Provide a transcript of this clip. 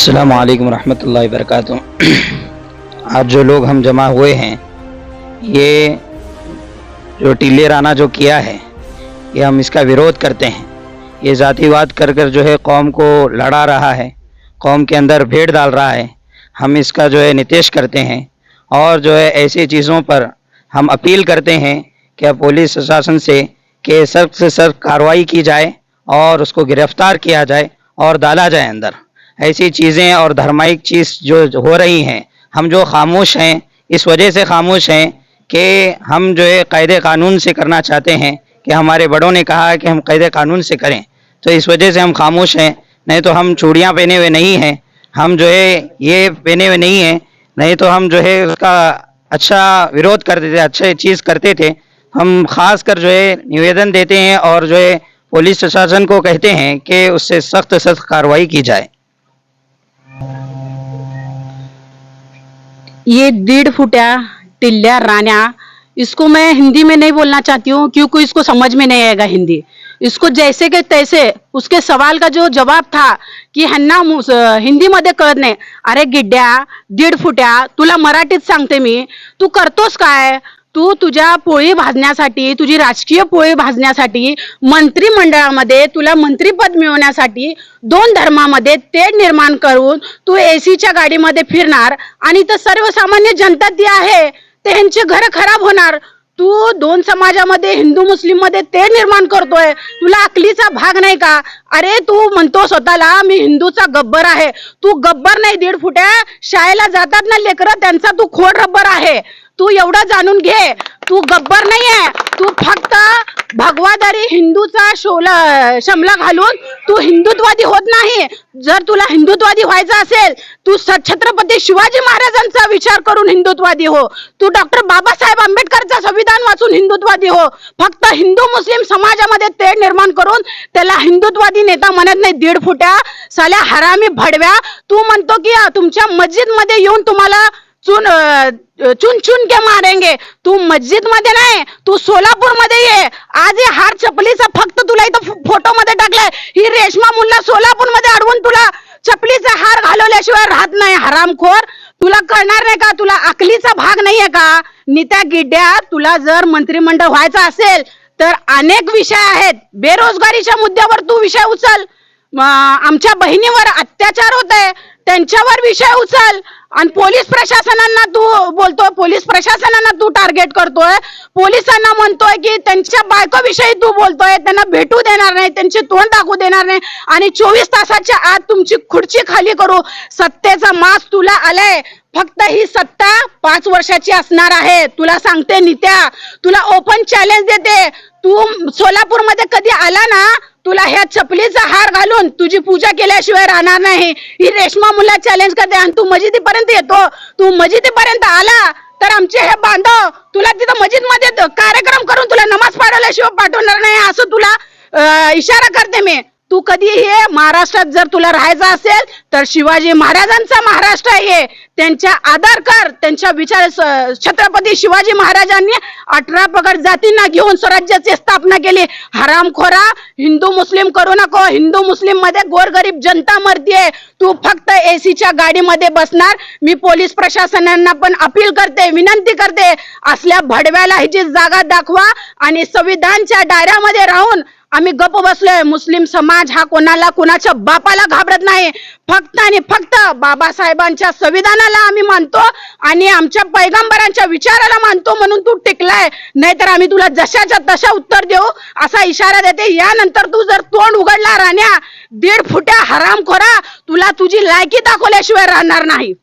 अस्सलाम वालेकुम रहमतुल्लाहि वबरकातुहू। आज जो लोग हम जमा हुए हैं, ये जो टिल्ले राना जो किया है, ये हम इसका विरोध करते हैं। ये जातिवाद कर कर जो है कौम को लड़ा रहा है, कौम के अंदर भेड़ डाल रहा है। हम इसका जो है निषेध करते हैं और जो है ऐसी चीज़ों पर हम अपील करते हैं कि पुलिस प्रशासन से कि सख्त से सख्त कार्रवाई की जाए और उसको गिरफ्तार किया जाए और डाला जाए अंदर। ऐसी चीज़ें और धार्मिक चीज़ जो हो रही हैं, हम जो खामोश हैं, इस वजह से खामोश हैं कि हम जो है कायदे कानून से करना चाहते हैं कि हमारे बड़ों ने कहा है कि हम कायदे कानून से करें, तो इस वजह से हम खामोश हैं। नहीं तो हम चूड़ियाँ पहने हुए नहीं हैं, हम जो है ये पहने हुए नहीं हैं, नहीं तो हम जो है उसका अच्छा विरोध करते थे, अच्छे चीज़ करते थे। हम ख़ास कर जो है निवेदन देते हैं और जो है पुलिस प्रशासन को कहते हैं कि उससे सख्त सख्त कार्रवाई की जाए। ये 1.5 फुटिया टिल्ल्या राना, इसको मैं हिंदी में नहीं बोलना चाहती हूँ क्योंकि इसको समझ में नहीं आएगा हिंदी। इसको जैसे के तैसे उसके सवाल का जो जवाब था की ह्यांना हिंदी मध्ये कळत नाही। अरे गिड्ड्या 1.5 फुट्या, तुला मराठीत सांगते मी, तू करतोस काय? तू तुझ्या पोळी भाजण्यासाठी, तुझी राजकीय पोळी भाजण्यासाठी, मंत्रिमंडळामध्ये तुला मंत्रीपद मिळवण्यासाठी 2 धर्मामध्ये तेढ निर्माण करून तू एसीच्या गाडीमध्ये फिरणार आणि तर सर्वसामान्य जनता ती आहे त्यांची घर खराब होणार। तू 2 समाजामध्ये हिंदू मुस्लिम मध्ये तेढ निर्माण करतोय, तुला अकलीचा भाग नाही का? अरे तू म्हणतो स्वतःला मी हिंदूचा गब्बर आहे, तू गब्बर नाही 1.5 फुट्या। शाळेला जातात ना लेकरं, त्यांचा तू खोड रब्बर आहे। तू एवढा जाणून घे, तू गब्बर नाहीये, तू फक्त भगवादारी हिंदूचा शमला घालून तू हिंदुत्ववादी होत नाही। जर तुला हिंदुत्ववादी व्हायचं असेल, तू छत्रपती शिवाजी महाराजांचा विचार करून हिंदुत्ववादी हो, तू डॉक्टर बाबासाहेब आंबेडकरचा संविधान वाचून हिंदुत्ववादी हो। फक्त हिंदू मुस्लिम समाजामध्ये तेढ निर्माण करून त्याला हिंदुत्ववादी नेता म्हणत नाही। 1.5 फुट्या साल्या हरामी भडव्या, तू म्हणतो की तुमच्या मस्जिद मध्ये येऊन तुम्हाला चुन चुन के मारेंगे। तू मस्जिद मध्ये नाही, तू सोलापूर मध्ये ये। आज हे हार चपलीचा फक्त तुला इथं फोटो मध्ये टाकलाय, ही रेशमा मुल्ला सोलापूर मध्ये अडवून तुला चपलीचा हार घालवल्याशिवाय राहत नाही। हरामखोर, तुला कळणार नाही का? तुला अकलीचा भाग नाहीये का? नित्या गिड्ड्या, तुला जर मंत्रिमंडळ व्हायचं असेल तर अनेक विषय आहेत। बेरोजगारीच्या मुद्द्यावर तू विषय उचल, आमच्या बहिणीवर अत्याचार होत आहे त्यांच्यावर विषय उचल, आणि पोलीस प्रशासनांना तू बोलतोय, पोलीस प्रशासनांना तू टार्गेट करतोय, पोलिसांना म्हणतोय की त्यांच्या बायकोविषयी तू बोलतोय, त्यांना भेटू देणार नाही, त्यांचे तोंड दाखवू देणार नाही, आणि 24 तासाच्या आत तुमची खुर्ची खाली करू। सत्तेचा मास तुला आलाय, फक्त ही सत्ता 5 वर्षाची असणार आहे। तुला सांगते नित्या, तुला ओपन चॅलेंज देते, तू सोलापूर मध्ये कधी आला ना, तुला ह्या चपलीचा हार घालून तुझी पूजा केल्याशिवाय राहणार नाही। ही रेशमा मुल्ला चॅलेंज करते आणि तू मस्जिदीपर्यंत येतो। तू मस्जिदीपर्यंत आला तर आमचे हे बांधव तुला तिथं मस्जिद मध्ये कार्यक्रम करून तुला नमाज पाठवल्याशिवाय पाठवणार नाही, असं तुला इशारा करते मी। तू कधी हे महाराष्ट्रात जर तुला राहायचं असेल तर शिवाजी महाराजांचा महाराष्ट्र आहे, त्यांच्या आदर कर, त्यांच्या विचार। छत्रपती शिवाजी महाराजांनी 18 पगड जातींना घेऊन स्वराज्याची स्थापना केली। हरामखोरा, हिंदू मुस्लिम करू नको, हिंदू मुस्लिम मध्ये गोरगरीब जनता मरतीये, तू फक्त एसीच्या गाडीमध्ये बसणार। मी पोलीस प्रशासनांना पण अपील करते, विनंती करते, असल्या भडव्याला ह्याची जागा दाखवा आणि संविधानच्या दायऱ्यामध्ये राहून आम्ही गप बसलोय। मुस्लिम समाज हा कोणाला, कोणाच्या बापाला घाबरत नाही, फक्त आणि फक्त बाबासाहेबांच्या संविधानाला आम्ही मानतो आणि आमच्या पैगंबरांच्या विचाराला मानतो, म्हणून तू टिकलाय। नाहीतर आम्ही तुला जशाच्या तशा उत्तर देऊ, असा इशारा देते। यानंतर तू जर तोंड उघडला राण्या 1.5 फुट्या हरामखोरा, तुला तुझी लायकी दाखवल्याशिवाय राहणार नाही।